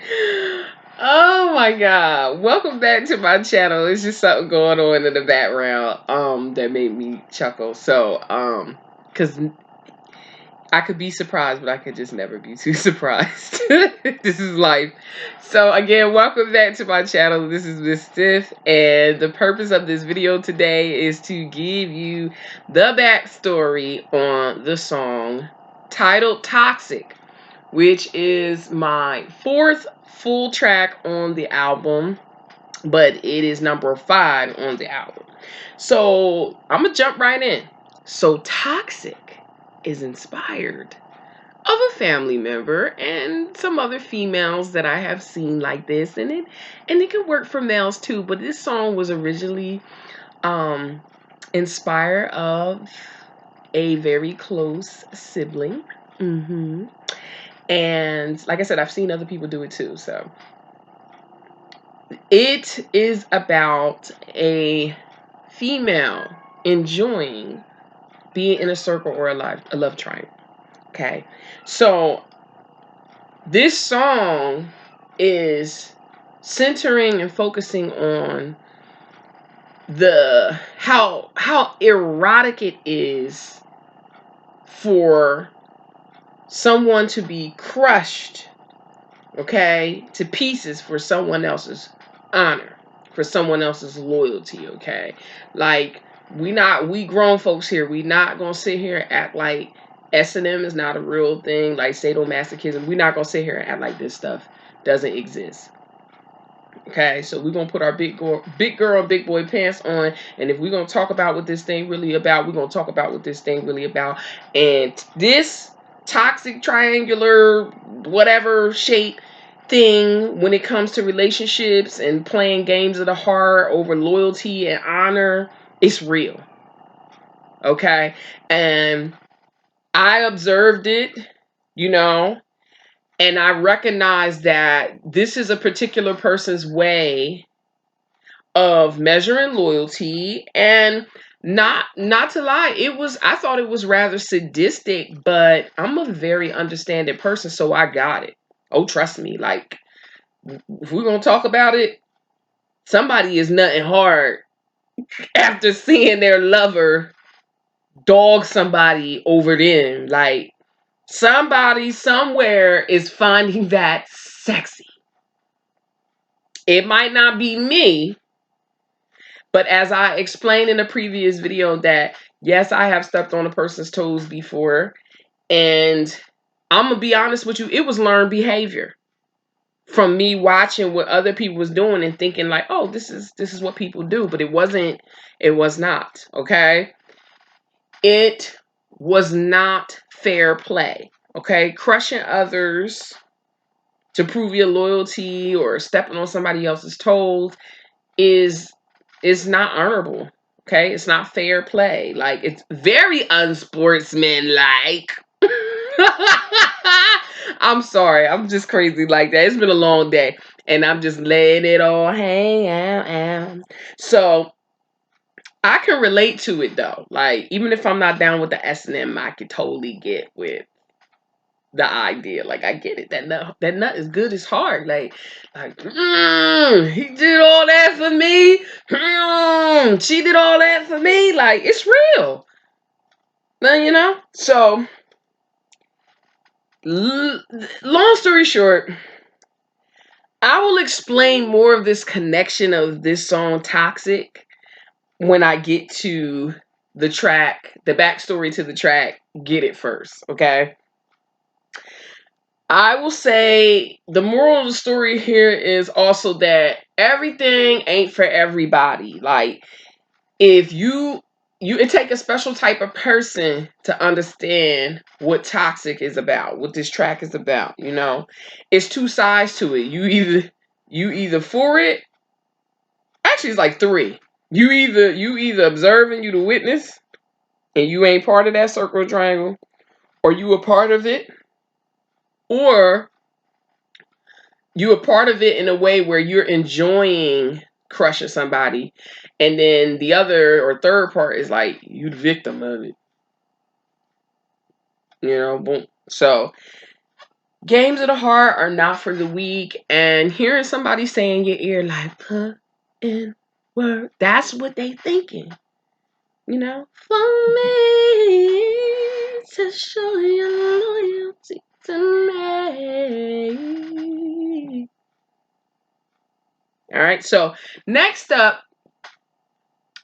Oh my god. Welcome back to my channel. It's just something going on in the background that made me chuckle. Cuz I could be surprised, but I could just never be too surprised. This is life. So again, welcome back to my channel. This is Miss Stiff, and the purpose of this video today is to give you the backstory on the song titled Toxic, which is my fourth full track on the album, but it is number 5 on the album. So I'm gonna jump right in. So Toxic is inspired of a family member and some other females that I have seen like this, and it can work for males too. But this song was originally um, inspired of a very close sibling. And like I said, I've seen other people do it too. So it is about a female enjoying being in a circle or a love triangle. Okay. So this song is centering and focusing on the how erotic it is for someone to be crushed, okay, to pieces for someone else's honor, for someone else's loyalty, okay? Like, we grown folks here, we not gonna sit here and act like S&M is not a real thing, like sadomasochism. We not gonna sit here and act like this stuff doesn't exist. Okay, so we're gonna put our big girl, big boy pants on, and if we're gonna talk about what this thing really about, we're gonna talk about what this thing really about. And this toxic triangular whatever shape thing, when it comes to relationships and playing games of the heart over loyalty and honor, it's real. Okay, and I observed it, you know, and I recognize that this is a particular person's way of measuring loyalty. And not to lie, I thought it was rather sadistic, but I'm a very understanding person, so I got it. Oh, trust me, like, if we're gonna talk about it, somebody is nutting hard after seeing their lover dog somebody over them. Like, somebody somewhere is finding that sexy. It might not be me, but as I explained in a previous video, that yes, I have stepped on a person's toes before, and I'm gonna be honest with you, it was learned behavior from me watching what other people was doing and thinking like, oh, this is what people do, but it wasn't. It was not. Okay, it was not fair play. Okay, crushing others to prove your loyalty or stepping on somebody else's toes is not honorable. Okay, it's not fair play. Like, it's very unsportsmanlike. I'm sorry, I'm just crazy like that. It's been a long day, and I'm just letting it all hang out. So I can relate to it though. Like, even if I'm not down with the S&M, I could totally get with the idea. Like, I get it. That nut is good as hard. He did all that for me. She did all that for me. Like, it's real. So long story short, I will explain more of this connection of this song Toxic when I get to the track, the backstory to the track, Get It First. Okay, I will say the moral of the story here is also that everything ain't for everybody. Like, if it take a special type of person to understand what Toxic is about, what this track is about. It's two sides to it. You either for it. Actually, it's like three. You either observing, you the witness, and you ain't part of that circle or triangle, or you a part of it, or you a part of it in a way where you're enjoying crushing somebody, and then the other or third part is like you the victim of it. Boom. So games of the heart are not for the weak. And hearing somebody say in your ear, like, put in work, that's what they thinking. You know, for me to show your loyalty to me. All right, so next up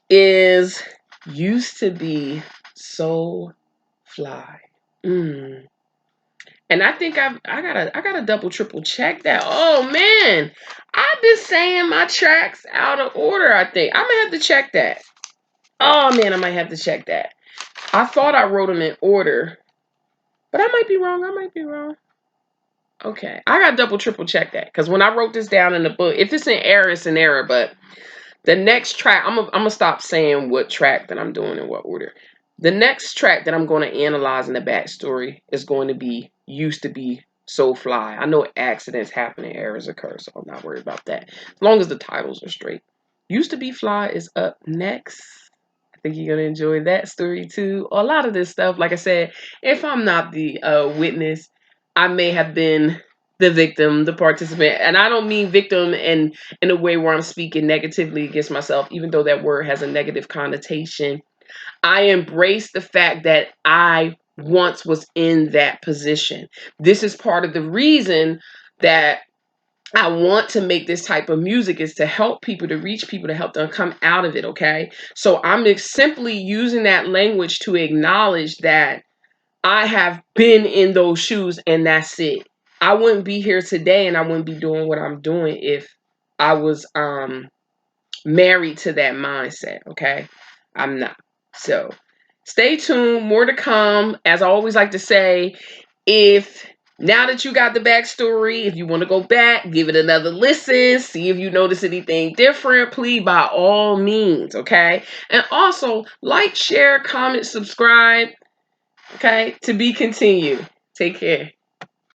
is used to be so fly. And I think I gotta double triple check that. Oh man, I've been saying my tracks out of order. I think I might have to check that. Oh man, I might have to check that. I thought I wrote them in order, but I might be wrong. I might be wrong. Okay, I gotta double triple check that because when I wrote this down in the book, if it's an error, it's an error. But the next track, I'm gonna stop saying what track that I'm doing in what order. The next track that I'm going to analyze in the backstory is going to be used to be so fly. I know accidents happen and errors occur, so I'm not worried about that. As long as the titles are straight. Used to be fly is up next. I think you're gonna enjoy that story too. A lot of this stuff, like I said, if I'm not the witness, I may have been the victim, the participant, and I don't mean victim in a way where I'm speaking negatively against myself, even though that word has a negative connotation. I embrace the fact that I once was in that position. This is part of the reason that I want to make this type of music is to help people, to reach people, to help them come out of it, okay? So I'm simply using that language to acknowledge that I have been in those shoes and that's it. I wouldn't be here today and I wouldn't be doing what I'm doing if I was married to that mindset, okay? I'm not. So stay tuned, more to come. As I always like to say, if now that you got the backstory, if you want to go back, give it another listen, see if you notice anything different, please by all means, okay? And also like, share, comment, subscribe, okay? To be continued. Take care.